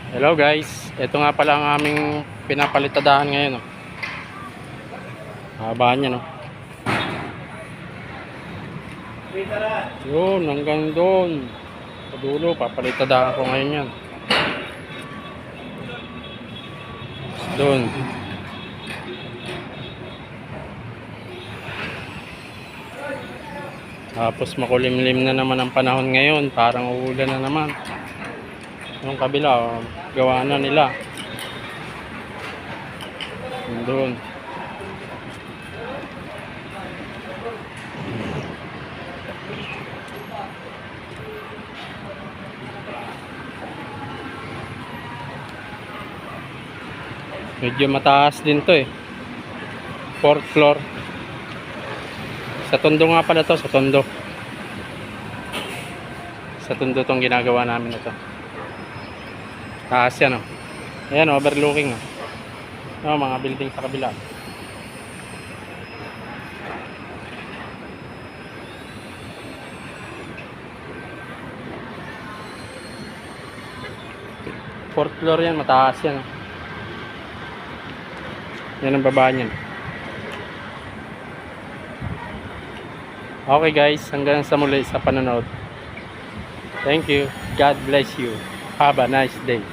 Hello guys, ito nga pala ang aming pinapalitadahan ngayon. Haba niya, no? Yun, hanggang doon sa dulo, papalitadahan ko ngayon yan. Doon. Tapos makulimlim na naman ang panahon ngayon, parang uulan na naman. Yung kabila, gawa na nila. Doon. Medyo mataas din to eh. 4th floor. Sa Tondo nga pala to, sa Tondo. Sa Tondo tong ginagawa namin ito. Taas yan, oh. Ayan, overlooking, oh. Oh, mga building sa kabila. Fourth floor yan, mataas yan, oh. Yan ang baba niyan. Okay guys, hanggang sa muli sa panonood. Thank you. God bless you. Have a nice day.